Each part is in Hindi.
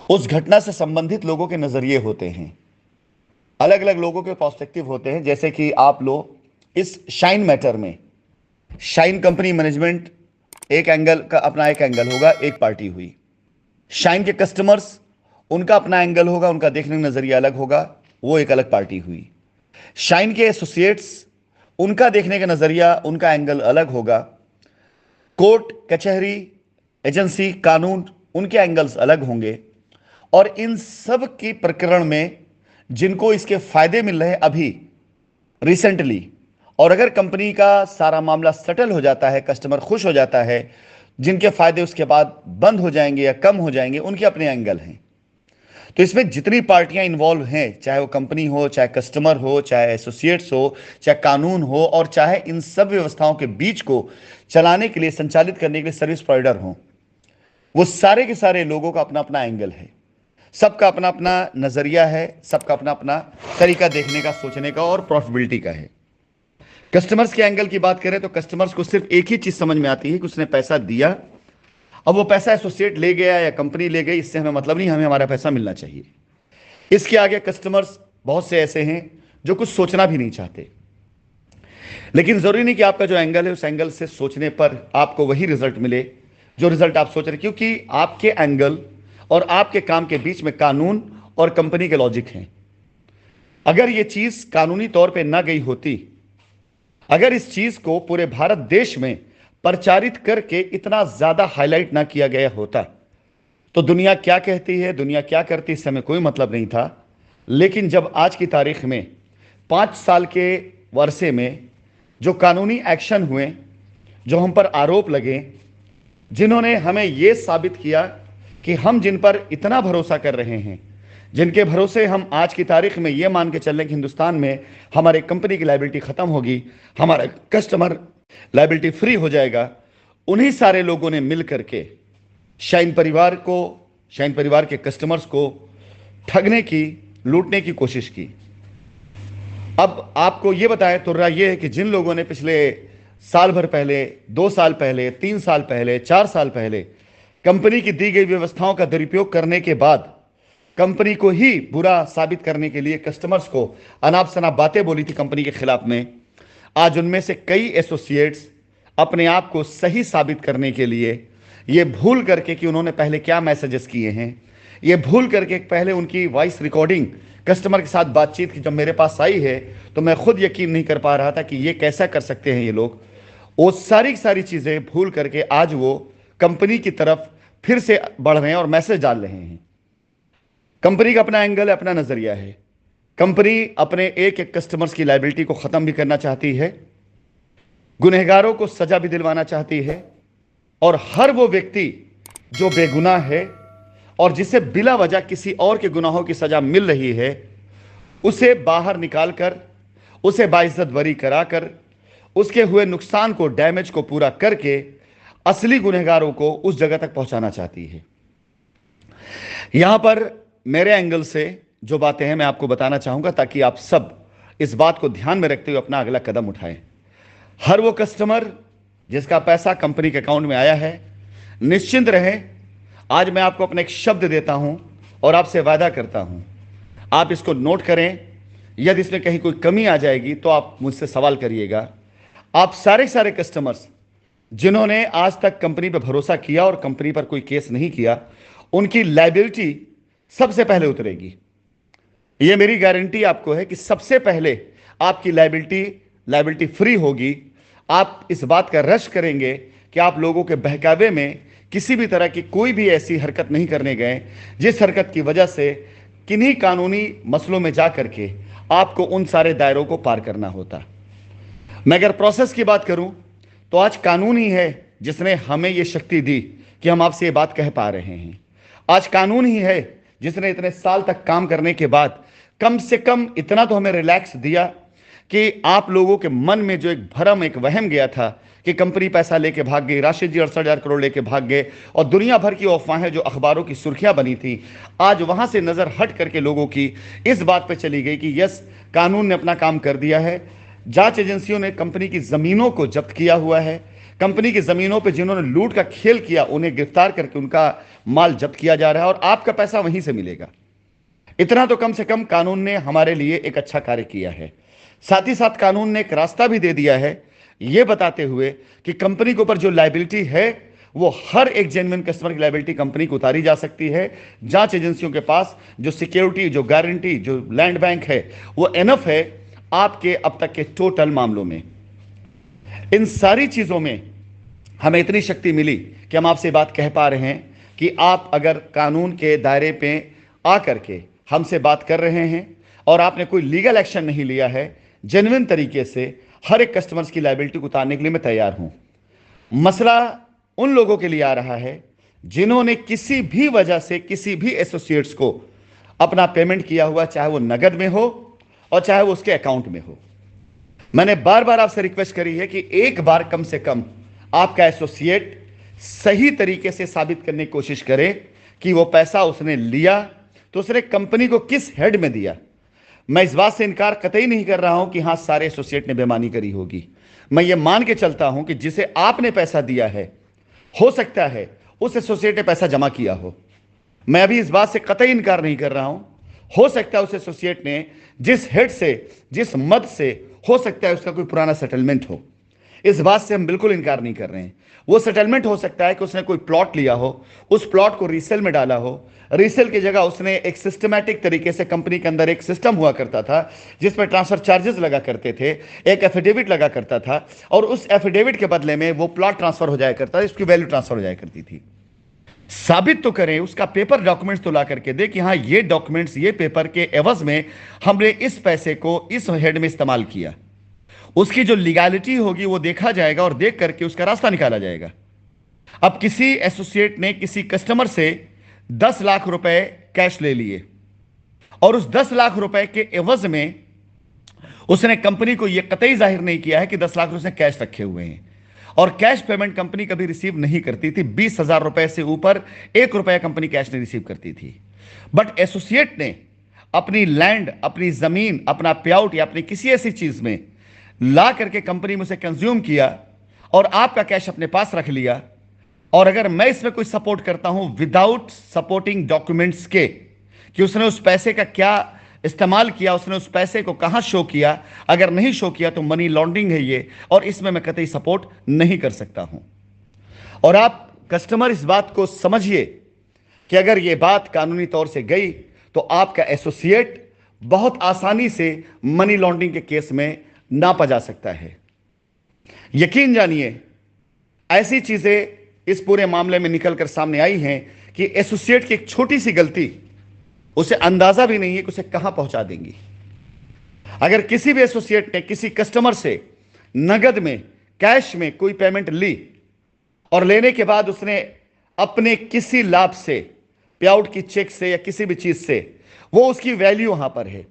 उस घटना से संबंधित लोगों के नजरिए होते हैं, अलग अलग लोगों के पर्सपेक्टिव होते हैं। जैसे कि आप लो इस शाइन मैटर में, शाइन कंपनी मैनेजमेंट एक एंगल का अपना एक एंगल होगा, एक पार्टी हुई। शाइन के कस्टमर्स, उनका अपना एंगल होगा, उनका देखने का नजरिया अलग होगा, वो एक अलग पार्टी हुई। शाइन के एसोसिएट्स, उनका देखने का नजरिया, उनका एंगल अलग होगा। कोर्ट कचहरी, एजेंसी, कानून, उनके एंगल्स अलग होंगे। और इन सब की प्रकरण में जिनको इसके फायदे मिल रहे हैं अभी रिसेंटली, और अगर कंपनी का सारा मामला सेटल हो जाता है, कस्टमर खुश हो जाता है, जिनके फायदे उसके बाद बंद हो जाएंगे या कम हो जाएंगे, उनके अपने एंगल हैं। तो इसमें जितनी पार्टियां इन्वॉल्व हैं, चाहे वो कंपनी हो, चाहे कस्टमर हो, चाहे एसोसिएट्स हो, चाहे कानून हो, और चाहे इन सब व्यवस्थाओं के बीच को चलाने के लिए, संचालित करने के लिए सर्विस प्रोवाइडर हो, वो सारे के सारे लोगों का अपना अपना एंगल है। सबका अपना अपना नजरिया है, सबका अपना अपना तरीका देखने का, सोचने का और प्रॉफिटेबिलिटी का है। कस्टमर्स के एंगल की बात करें तो कस्टमर्स को सिर्फ एक ही चीज समझ में आती है कि उसने पैसा दिया, अब वो पैसा एसोसिएट ले गया या कंपनी ले गई, इससे हमें मतलब नहीं, हमें हमारा पैसा मिलना चाहिए। इसके आगे कस्टमर्स बहुत से ऐसे हैं जो कुछ सोचना भी नहीं चाहते। लेकिन जरूरी नहीं कि आपका जो एंगल है उस एंगल से सोचने पर आपको वही रिजल्ट मिले जो रिजल्ट आप सोच रहे, क्योंकि आपके एंगल और आपके काम के बीच में कानून और कंपनी के लॉजिक हैं। अगर यह चीज कानूनी तौर पे ना गई होती, अगर इस चीज को पूरे भारत देश में प्रचारित करके इतना ज्यादा हाईलाइट ना किया गया होता, तो दुनिया क्या कहती है, दुनिया क्या करती, इससे हमें कोई मतलब नहीं था। लेकिन जब आज की तारीख में 5 साल के वर्षे में जो कानूनी एक्शन हुए, जो हम पर आरोप लगे, जिन्होंने हमें यह साबित किया कि हम जिन पर इतना भरोसा कर रहे हैं, जिनके भरोसे हम आज की तारीख में यह मान के चल रहे हैं कि हिंदुस्तान में हमारे कंपनी की लायबिलिटी खत्म होगी, हमारा कस्टमर लायबिलिटी फ्री हो जाएगा, उन्हीं सारे लोगों ने मिल करके शाइन परिवार को, शाइन परिवार के कस्टमर्स को ठगने की, लूटने की कोशिश की। अब आपको यह बताएं तो यह है कि जिन लोगों ने पिछले साल भर पहले, 2 साल पहले, 3 साल पहले, 4 साल पहले कंपनी की दी गई व्यवस्थाओं का दुरुपयोग करने के बाद कंपनी को ही बुरा साबित करने के लिए कस्टमर्स को अनाप शनाप बातें बोली थी कंपनी के खिलाफ में, आज उनमें से कई एसोसिएट्स अपने आप को सही साबित करने के लिए, ये भूल करके कि उन्होंने पहले क्या मैसेजेस किए हैं, ये भूल करके पहले उनकी वॉइस रिकॉर्डिंग कस्टमर के साथ बातचीत की जब मेरे पास आई है तो मैं खुद यकीन नहीं कर पा रहा था कि ये कैसा कर सकते हैं ये लोग, वो सारी सारी चीजें भूल करके आज वो कंपनी की तरफ फिर से बढ़ रहे हैं और मैसेज डाल रहे हैं। कंपनी का अपना एंगल है, अपना नजरिया है। कंपनी अपने एक एक कस्टमर्स की लायबिलिटी को खत्म भी करना चाहती है, गुनहगारों को सजा भी दिलवाना चाहती है, और हर वो व्यक्ति जो बेगुनाह है और जिसे बिला वजह किसी और के गुनाहों की सजा मिल रही है, उसे बाहर निकालकर, उसे बाइज्जत बरी कराकर, उसके हुए नुकसान को, डैमेज को पूरा करके असली गुनहगारों को उस जगह तक पहुंचाना चाहती है। यहां पर मेरे एंगल से जो बातें हैं मैं आपको बताना चाहूंगा ताकि आप सब इस बात को ध्यान में रखते हुए अपना अगला कदम उठाएं। हर वो कस्टमर जिसका पैसा कंपनी के अकाउंट में आया है, निश्चिंत रहे। आज मैं आपको अपना एक शब्द देता हूं और आपसे वादा करता हूं, आप इसको नोट करें। यदि इसमें कहीं कोई कमी आ जाएगी तो आप मुझसे सवाल करिएगा। आप सारे सारे कस्टमर्स जिन्होंने आज तक कंपनी पर भरोसा किया और कंपनी पर कोई केस नहीं किया, उनकी लायबिलिटी सबसे पहले उतरेगी। यह मेरी गारंटी आपको है कि सबसे पहले आपकी लायबिलिटी फ्री होगी। आप इस बात का रश करेंगे कि आप लोगों के बहकावे में किसी भी तरह की कोई भी ऐसी हरकत नहीं करने गए जिस हरकत की वजह से किन्हीं कानूनी मसलों में जा करके आपको उन सारे दायरों को पार करना होता। मैं अगर प्रोसेस की बात करूं तो आज कानून ही है जिसने हमें यह शक्ति दी कि हम आपसे ये बात कह पा रहे हैं। आज कानून ही है जिसने इतने साल तक काम करने के बाद कम से कम इतना तो हमें रिलैक्स दिया कि आप लोगों के मन में जो एक भरम, एक वहम गया था कि कंपनी पैसा लेके भाग गई, राशिद जी 68,000 करोड़ लेके भाग गए, और दुनिया भर की अफवाहें जो अखबारों की सुर्खियां बनी थी, आज वहां से नजर हट करके लोगों की इस बात पे चली गई कि यस, कानून ने अपना काम कर दिया है। जांच एजेंसियों ने कंपनी की जमीनों को जब्त किया हुआ है, कंपनी की जमीनों पर जिन्होंने लूट का खेल किया उन्हें गिरफ्तार करके उनका माल जब्त किया जा रहा है और आपका पैसा वहीं से मिलेगा। इतना तो कम से कम कानून ने हमारे लिए एक अच्छा कार्य किया है। साथ ही साथ कानून ने एक रास्ता भी दे दिया है, यह बताते हुए कि कंपनी के ऊपर जो लायबिलिटी है वो हर एक जेन्युइन कस्टमर की लायबिलिटी कंपनी को उतारी जा सकती है। जांच एजेंसियों के पास जो सिक्योरिटी, जो गारंटी, जो लैंड बैंक है वो एनफ है आपके अब तक के टोटल मामलों में। इन सारी चीजों में हमें इतनी शक्ति मिली कि हम आपसे बात कह पा रहे हैं कि आप अगर कानून के दायरे पे आकर के हमसे बात कर रहे हैं और आपने कोई लीगल एक्शन नहीं लिया है, जेन्युइन तरीके से हर एक कस्टमर्स की लायबिलिटी को उतारने के लिए मैं तैयार हूं। मसला उन लोगों के लिए आ रहा है जिन्होंने किसी भी वजह से किसी भी एसोसिएट्स को अपना पेमेंट किया हुआ, चाहे वो नगद में हो और चाहे वो उसके अकाउंट में हो। मैंने बार बार आपसे रिक्वेस्ट करी है कि एक बार कम से कम आपका एसोसिएट सही तरीके से साबित करने की कोशिश करे कि वो पैसा उसने लिया तो उसने कंपनी को किस हेड में दिया। मैं इस बात से इनकार कतई नहीं कर रहा हूं कि हां सारे एसोसिएट ने बेईमानी करी होगी। मैं ये मान के चलता हूं कि जिसे आपने पैसा दिया है हो सकता है उस एसोसिएट ने पैसा जमा किया हो। मैं अभी इस बात से कतई इनकार नहीं कर रहा हूं। हो सकता है उस एसोसिएट ने जिस हेड से, जिस मद से, हो सकता है उसका कोई पुराना सेटलमेंट हो। इस बात से हम बिल्कुल इनकार नहीं कर रहे हैं। वो सेटलमेंट हो सकता है कि उसने कोई प्लॉट लिया हो, उस प्लॉट को रीसेल में डाला हो, रीसेल की जगह उसने एक सिस्टमैटिक तरीके से, कंपनी के अंदर एक सिस्टम हुआ करता था जिसमें ट्रांसफर चार्जेस लगा करते थे, एक एफिडेविट लगा करता था और उस एफिडेविट के बदले में वो प्लॉट ट्रांसफर हो जाया करता था, इसकी वैल्यू ट्रांसफर हो जाया करती थी। साबित तो करें, उसका पेपर डॉक्यूमेंट्स तो ला करके दे कि हाँ ये डॉक्यूमेंट्स, ये पेपर के एवज में हमने इस पैसे को इस हेड में इस्तेमाल किया। उसकी जो लीगैलिटी होगी वो देखा जाएगा और देख करके उसका रास्ता निकाला जाएगा। अब किसी एसोसिएट ने किसी कस्टमर से 10 लाख रुपए कैश ले लिए और उस 10 लाख रुपए के एवज में उसने कंपनी को यह कतई जाहिर नहीं किया है कि 10 लाख उसने कैश रखे हुए हैं और कैश पेमेंट कंपनी कभी रिसीव नहीं करती थी। 20,000 रुपए से ऊपर 1 रुपया कंपनी कैश नहीं रिसीव करती थी। बट एसोसिएट ने अपनी लैंड, अपनी जमीन, अपना पे आउट या अपनी किसी ऐसी चीज में ला करके कंपनी में उसे कंज्यूम किया और आपका कैश अपने पास रख लिया। और अगर मैं इसमें कोई सपोर्ट करता हूं विदाउट सपोर्टिंग डॉक्यूमेंट्स के कि उसने उस पैसे का क्या इस्तेमाल किया, उसने उस पैसे को कहां शो किया, अगर नहीं शो किया तो मनी लॉन्ड्रिंग है ये, और इसमें मैं कतई सपोर्ट नहीं कर सकता हूं। और आप कस्टमर इस बात को समझिए कि अगर यह बात कानूनी तौर से गई तो आपका एसोसिएट बहुत आसानी से मनी लॉन्ड्रिंग के केस में नापा जा सकता है। यकीन जानिए ऐसी चीजें इस पूरे मामले में निकलकर सामने आई हैं कि एसोसिएट की एक छोटी सी गलती उसे अंदाजा भी नहीं है कि उसे कहां पहुंचा देंगी। अगर किसी भी एसोसिएट ने किसी कस्टमर से नगद में, कैश में कोई पेमेंट ली और लेने के बाद उसने अपने किसी लाभ से, पे आउट की चेक से या किसी भी चीज से, वो उसकी वैल्यू वहां पर है,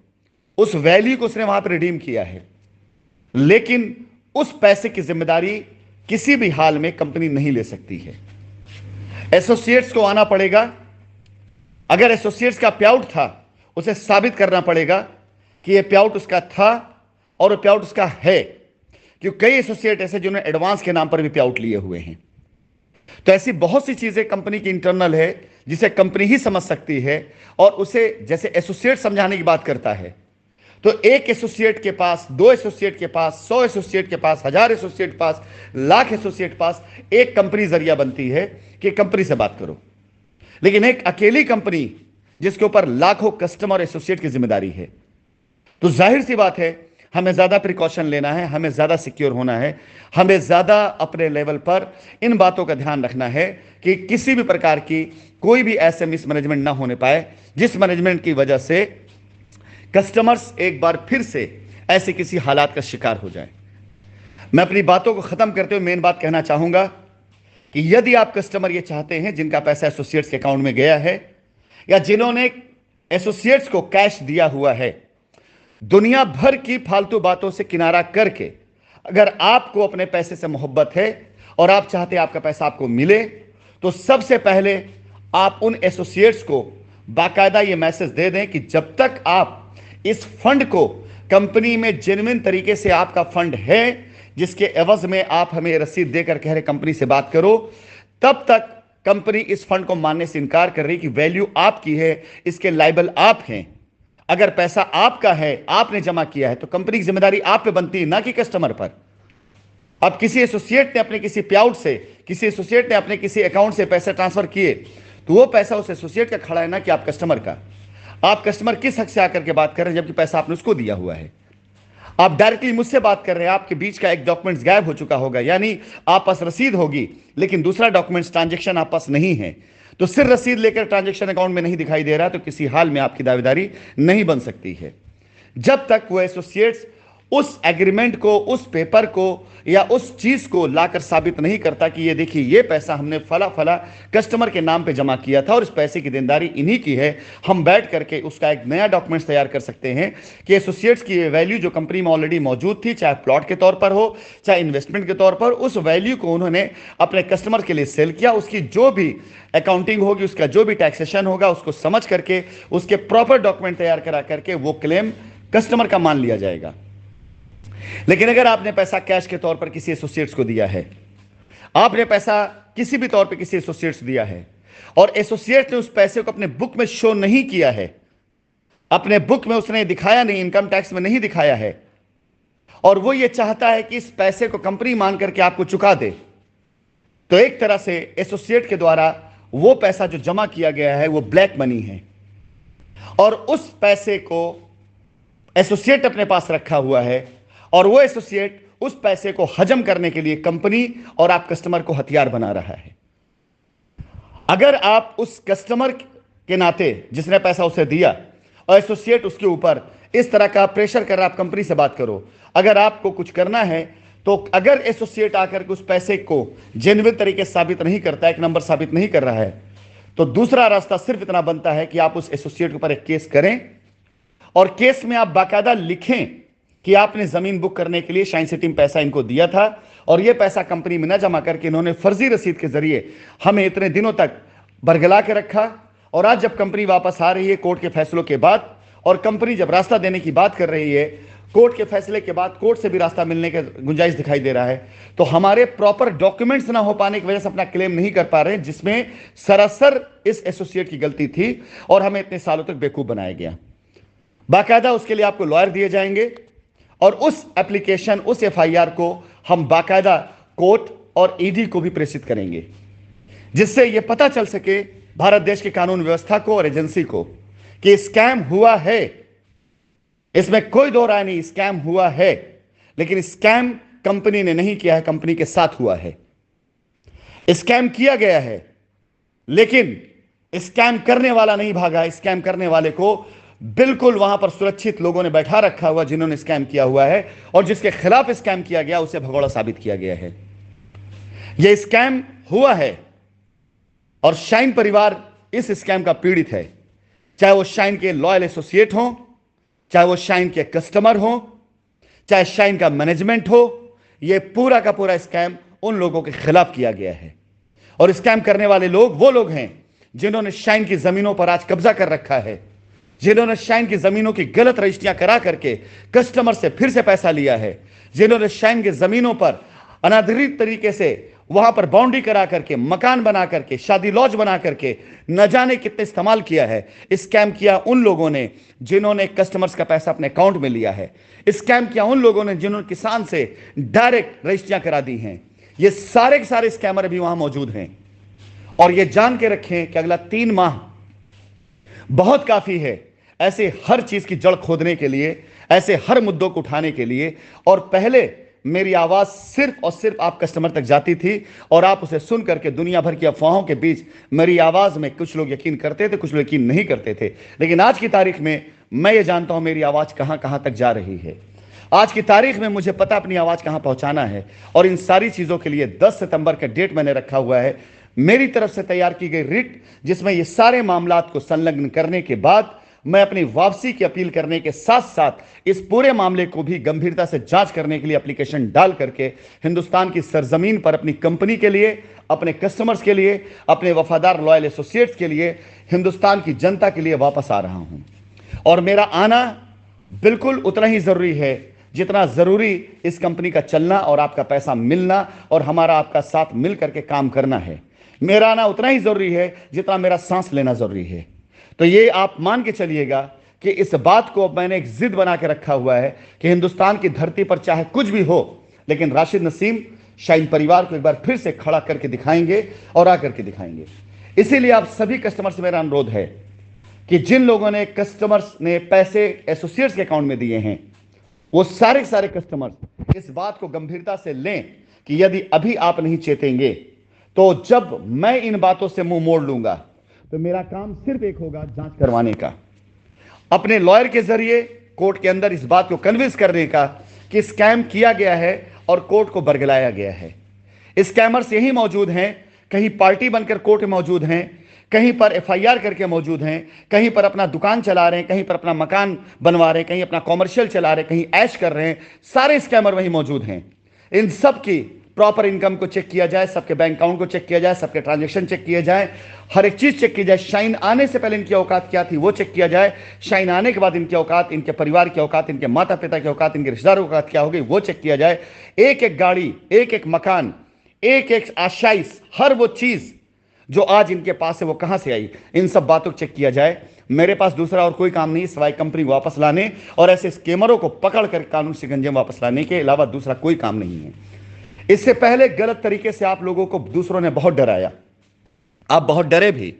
उस वैल्यू को उसने वहां पर रिडीम किया है, लेकिन उस पैसे की जिम्मेदारी किसी भी हाल में कंपनी नहीं ले सकती है। एसोसिएट्स को आना पड़ेगा। अगर एसोसिएट्स का पे आउट था उसे साबित करना पड़ेगा कि यह पे आउट उसका था और पे आउट उसका है, क्योंकि कई एसोसिएट ऐसे जिन्होंने एडवांस के नाम पर भी पे आउट लिए हुए हैं। तो ऐसी बहुत सी चीजें कंपनी की इंटरनल है जिसे कंपनी ही समझ सकती है और उसे जैसे एसोसिएट समझाने की बात करता है तो एक एसोसिएट के पास, 2 एसोसिएट के पास, 100 एसोसिएट के पास, 1000 एसोसिएट के पास, लाख एसोसिएट के पास एक कंपनी जरिया बनती है कि कंपनी से बात करो। लेकिन एक अकेली कंपनी जिसके ऊपर लाखों कस्टमर एसोसिएट की जिम्मेदारी है, तो जाहिर सी बात है हमें ज्यादा प्रिकॉशन लेना है, हमें ज्यादा सिक्योर होना है, हमें ज्यादा अपने लेवल पर इन बातों का ध्यान रखना है कि किसी भी प्रकार की कोई भी ऐसे मिसमैनेजमेंट ना होने पाए जिस मैनेजमेंट की वजह से कस्टमर्स एक बार फिर से ऐसे किसी हालात का शिकार हो जाए। मैं अपनी बातों को खत्म करते हुए मेन बात कहना चाहूंगा कि यदि आप कस्टमर ये चाहते हैं जिनका पैसा एसोसिएट्स के अकाउंट में गया है या जिन्होंने एसोसिएट्स को कैश दिया हुआ है, दुनिया भर की फालतू बातों से किनारा करके अगर आपको अपने पैसे से मोहब्बत है और आप चाहते हैं आपका पैसा आपको मिले, तो सबसे पहले आप उन एसोसिएट्स को बाकायदा ये मैसेज दे दें कि जब तक आप इस फंड को, कंपनी में जेन्युइन तरीके से आपका फंड है, जिसके एवज में आप हमें रसीद देकर कह रहे कंपनी से बात करो, तब तक कंपनी इस फंड को मानने से इनकार कर रही कि वैल्यू आपकी है, इसके लायबल आप हैं। अगर पैसा आपका है, आपने जमा किया है, तो कंपनी की जिम्मेदारी आप पे बनती है, ना कि कस्टमर पर। अब किसी एसोसिएट ने अपने किसी पेआउट से, किसी एसोसिएट ने अपने किसी अकाउंट से पैसे ट्रांसफर किए, तो वो पैसा उस एसोसिएट का खड़ा है, ना कि आप कस्टमर का। आप कस्टमर किस हक से आकर के बात कर रहे हैं जबकि पैसा आपने उसको दिया हुआ है? आप डायरेक्टली मुझसे बात कर रहे हैं, आपके बीच का एक डॉक्यूमेंट्स गायब हो चुका होगा, यानी आप पास रसीद होगी लेकिन दूसरा डॉक्यूमेंट्स ट्रांजैक्शन आप पास नहीं है। तो सिर्फ रसीद लेकर ट्रांजैक्शन अकाउंट में नहीं दिखाई दे रहा, तो किसी हाल में आपकी दावेदारी नहीं बन सकती है जब तक वो एसोसिएट्स उस एग्रीमेंट को, उस पेपर को या उस चीज को लाकर साबित नहीं करता कि ये देखिए, ये पैसा हमने फला फला कस्टमर के नाम पे जमा किया था और इस पैसे की देनदारी इन्हीं की है। हम बैठ करके उसका एक नया डॉक्यूमेंट्स तैयार कर सकते हैं कि एसोसिएट्स की वैल्यू जो कंपनी में ऑलरेडी मौजूद थी, चाहे प्लॉट के तौर पर हो, चाहे इन्वेस्टमेंट के तौर पर, उस वैल्यू को उन्होंने अपने कस्टमर के लिए सेल किया। उसकी जो भी अकाउंटिंग होगी, उसका जो भी टैक्सेशन होगा, उसको समझ करके उसके प्रॉपर डॉक्यूमेंट तैयार करा करके वो क्लेम कस्टमर का मान लिया जाएगा। लेकिन अगर आपने पैसा कैश के तौर पर किसी एसोसिएट्स को दिया है, आपने पैसा किसी भी तौर पर किसी एसोसिएट्स दिया है और एसोसिएट ने उस पैसे को अपने बुक में शो नहीं किया है, अपने बुक में उसने दिखाया नहीं, इनकम टैक्स में नहीं दिखाया है, और वो ये चाहता है कि इस पैसे को कंपनी मान करके आपको चुका दे, तो एक तरह से एसोसिएट के द्वारा वो पैसा जो जमा किया गया है वो ब्लैक मनी है और उस पैसे को एसोसिएट अपने पास रखा हुआ है और वो एसोसिएट उस पैसे को हजम करने के लिए कंपनी और आप कस्टमर को हथियार बना रहा है। अगर आप उस कस्टमर के नाते जिसने पैसा उसे दिया और एसोसिएट उसके ऊपर इस तरह का प्रेशर कर रहा, आप कंपनी से बात करो, अगर आपको कुछ करना है तो अगर एसोसिएट आकर के उस पैसे को जेन्युइन तरीके से साबित नहीं करता, एक नंबर साबित नहीं कर रहा है, तो दूसरा रास्ता सिर्फ इतना बनता है कि आप उस एसोसिएट के ऊपर एक केस करें और केस में आप बाकायदा लिखें कि आपने जमीन बुक करने के लिए शाइन सिटी में पैसा इनको दिया था और यह पैसा कंपनी में न जमा करके इन्होंने फर्जी रसीद के जरिए हमें इतने दिनों तक बरगला के रखा, और आज जब कंपनी वापस आ रही है कोर्ट के फैसलों के बाद और कंपनी जब रास्ता देने की बात कर रही है, कोर्ट के फैसले के बाद कोर्ट से भी रास्ता मिलने की गुंजाइश दिखाई दे रहा है, तो हमारे प्रॉपर डॉक्यूमेंट्स ना हो पाने की वजह से अपना क्लेम नहीं कर पा रहे हैं, जिसमें सरासर इस एसोसिएट की गलती थी और हमें इतने सालों तक बेवकूफ बनाया गया। बाकायदा उसके लिए आपको लॉयर दिए जाएंगे और उस एप्लीकेशन, उस एफआईआर को हम बाकायदा कोर्ट और ईडी को भी प्रेषित करेंगे, जिससे यह पता चल सके भारत देश की कानून व्यवस्था को और एजेंसी को कि स्कैम हुआ है। इसमें कोई दो राय नहीं, स्कैम हुआ है, लेकिन स्कैम कंपनी ने नहीं किया है, कंपनी के साथ हुआ है। स्कैम किया गया है लेकिन स्कैम करने वाला नहीं भागा, स्कैम करने वाले को बिल्कुल वहां पर सुरक्षित लोगों ने बैठा रखा हुआ जिन्होंने स्कैम किया हुआ है, और जिसके खिलाफ स्कैम किया गया उसे भगोड़ा साबित किया गया है। यह स्कैम हुआ है और शाइन परिवार इस स्कैम का पीड़ित है, चाहे वो शाइन के लॉयल एसोसिएट हो, चाहे वो शाइन के कस्टमर हो, चाहे शाइन का मैनेजमेंट हो। यह पूरा का पूरा स्कैम उन लोगों के खिलाफ किया गया है और स्कैम करने वाले लोग वो लोग हैं जिन्होंने शाइन की जमीनों पर आज कब्जा कर रखा है, जिन्होंने शाइन की जमीनों की गलत रजिस्ट्रियां करा करके कस्टमर से फिर से पैसा लिया है, जिन्होंने शाइन की जमीनों पर अनाधिकृत तरीके से वहां पर बाउंड्री करा करके, मकान बना करके, शादी लॉज बना करके न जाने कितने इस्तेमाल किया है। स्कैम किया उन लोगों ने जिन्होंने कस्टमर्स का पैसा अपने अकाउंट में लिया है। स्कैम किया उन लोगों ने जिन्होंने किसान से डायरेक्ट रजिस्ट्रियां करा दी हैं। ये सारे के सारे स्कैमर अभी वहां मौजूद हैं और ये जान के रखें कि अगला 3 माह बहुत काफी है ऐसे हर चीज की जड़ खोदने के लिए, ऐसे हर मुद्दों को उठाने के लिए। और पहले मेरी आवाज सिर्फ और सिर्फ आप कस्टमर तक जाती थी और आप उसे सुन करके दुनिया भर की अफवाहों के बीच मेरी आवाज में कुछ लोग यकीन करते थे, कुछ लोग यकीन नहीं करते थे। लेकिन आज की तारीख में मैं ये जानता हूं मेरी आवाज कहां कहां तक जा रही है। आज की तारीख में मुझे पता अपनी आवाज कहां पहुंचाना है, और इन सारी चीजों के लिए 10 सितंबर का डेट मैंने रखा हुआ है। मेरी तरफ से तैयार की गई रिट, जिसमें ये सारे मामलात को संलग्न करने के बाद मैं अपनी वापसी की अपील करने के साथ साथ इस पूरे मामले को भी गंभीरता से जांच करने के लिए एप्लीकेशन डाल करके हिंदुस्तान की सरजमीन पर अपनी कंपनी के लिए, अपने कस्टमर्स के लिए, अपने वफादार लॉयल एसोसिएट्स के लिए, हिंदुस्तान की जनता के लिए वापस आ रहा हूं। और मेरा आना बिल्कुल उतना ही जरूरी है जितना जरूरी इस कंपनी का चलना और आपका पैसा मिलना और हमारा आपका साथ मिल करके काम करना है। मेरा आना उतना ही जरूरी है जितना मेरा सांस लेना जरूरी है। तो ये आप मान के चलिएगा कि इस बात को मैंने एक जिद बना के रखा हुआ है कि हिंदुस्तान की धरती पर चाहे कुछ भी हो, लेकिन राशिद नसीम शाइन परिवार को एक बार फिर से खड़ा करके दिखाएंगे और आकर के दिखाएंगे। इसीलिए आप सभी कस्टमर से मेरा अनुरोध है कि जिन लोगों ने कस्टमर्स ने पैसे एसोसिएट्स के अकाउंट में दिए हैं, वो सारे सारे कस्टमर्स इस बात को गंभीरता से लें कि यदि अभी आप नहीं चेतेंगे तो जब मैं इन बातों से मुंह मोड़ लूंगा तो मेरा काम सिर्फ एक होगा, जांच करवाने का, अपने लॉयर के जरिए कोर्ट के अंदर इस बात को कन्विंस करने का कि स्कैम किया गया है और कोर्ट को बरगलाया गया है। स्कैमर्स यही मौजूद हैं, कहीं पार्टी बनकर कोर्ट में मौजूद हैं, कहीं पर एफआईआर करके मौजूद हैं, कहीं पर अपना दुकान चला रहे हैं, कहीं पर अपना मकान बनवा रहे हैं, कहीं अपना कॉमर्शियल चला रहे हैं, कहीं ऐश कर रहे हैं। सारे स्कैमर वहीं मौजूद हैं। इन सब की प्रॉपर इनकम को चेक किया जाए, सबके बैंक अकाउंट को चेक किया जाए, सबके ट्रांजैक्शन चेक किए जाए, हर एक चीज चेक की जाए। शाइन आने से पहले इनकी औकात क्या थी वो चेक किया जाए, शाइन आने के बाद इनकी औकात, इनके परिवार की औकात, इनके माता पिता की औकात, इनके रिश्तेदारों की औकात क्या हो गई वो चेक किया जाए। एक एक गाड़ी, एक एक मकान, एक एक आशाइश, हर वो चीज जो आज इनके पास है वो कहां से आई, इन सब बातों को चेक किया जाए। मेरे पास दूसरा और कोई काम नहीं सिवाय कंपनी को वापस लाने और ऐसे स्कैमरों को पकड़ कर कानून से गंजे में वापस लाने के अलावा दूसरा कोई काम नहीं है। इससे पहले गलत तरीके से आप लोगों को दूसरों ने बहुत डराया, आप बहुत डरे भी,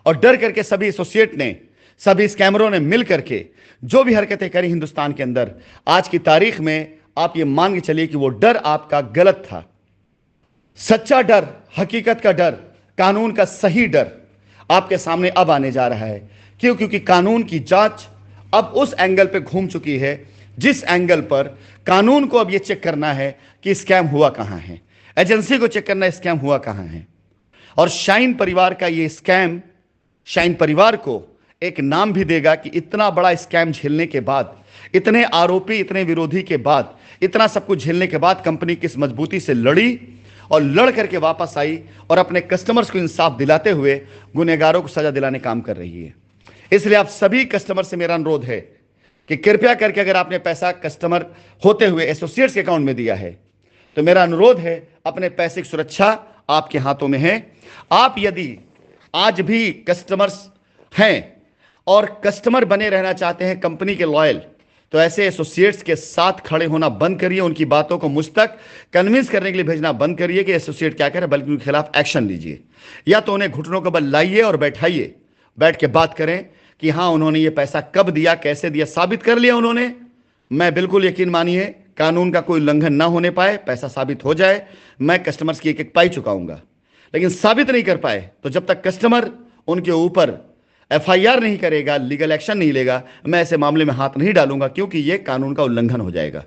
और डर करके सभी एसोसिएट ने, सभी स्कैमरों ने मिल करके जो भी हरकतें करी हिंदुस्तान के अंदर, आज की तारीख में आप ये मान के चलिए कि वो डर आपका गलत था। सच्चा डर, हकीकत का डर, कानून का सही डर आपके सामने अब आने जा रहा है। क्यों? क्योंकि कानून की जांच अब उस एंगल पे घूम चुकी है जिस एंगल पर कानून को अब यह चेक करना है कि स्कैम हुआ कहां है, एजेंसी को चेक करना है स्कैम हुआ कहां है। और शाइन परिवार का यह स्कैम शाइन परिवार को एक नाम भी देगा कि इतना बड़ा स्कैम झेलने के बाद, इतने आरोपी, इतने विरोधी के बाद, इतना सब कुछ झेलने के बाद कंपनी किस मजबूती से लड़ी और लड़ करके वापस आई और अपने कस्टमर्स को इंसाफ दिलाते हुए गुनहगारों को सजा दिलाने काम कर रही है। इसलिए आप सभी कस्टमर से मेरा अनुरोध है कि कृपया करके अगर आपने पैसा कस्टमर होते हुए एसोसिएट्स के अकाउंट में दिया है तो मेरा अनुरोध है, अपने पैसे की सुरक्षा आपके हाथों में है। आप यदि आज भी कस्टमर्स हैं और कस्टमर बने रहना चाहते हैं कंपनी के लॉयल, तो ऐसे एसोसिएट्स के साथ खड़े होना बंद करिए, उनकी बातों को मुझ तक कन्विंस करने के लिए भेजना बंद करिए कि एसोसिएट क्या करे, बल्कि उनके खिलाफ एक्शन लीजिए। या तो उन्हें घुटनों के बल लाइए और बैठाइए, बैठ के बात करें कि हाँ उन्होंने ये पैसा कब दिया, कैसे दिया, साबित कर लिया उन्होंने। मैं बिल्कुल यकीन मानिए कानून का कोई उल्लंघन ना होने पाए, पैसा साबित हो जाए, मैं कस्टमर्स की एक एक पाई चुकाऊंगा। लेकिन साबित नहीं कर पाए तो जब तक कस्टमर उनके ऊपर एफआईआर नहीं करेगा, लीगल एक्शन नहीं लेगा, मैं ऐसे मामले में हाथ नहीं डालूंगा, क्योंकि यह कानून का उल्लंघन हो जाएगा।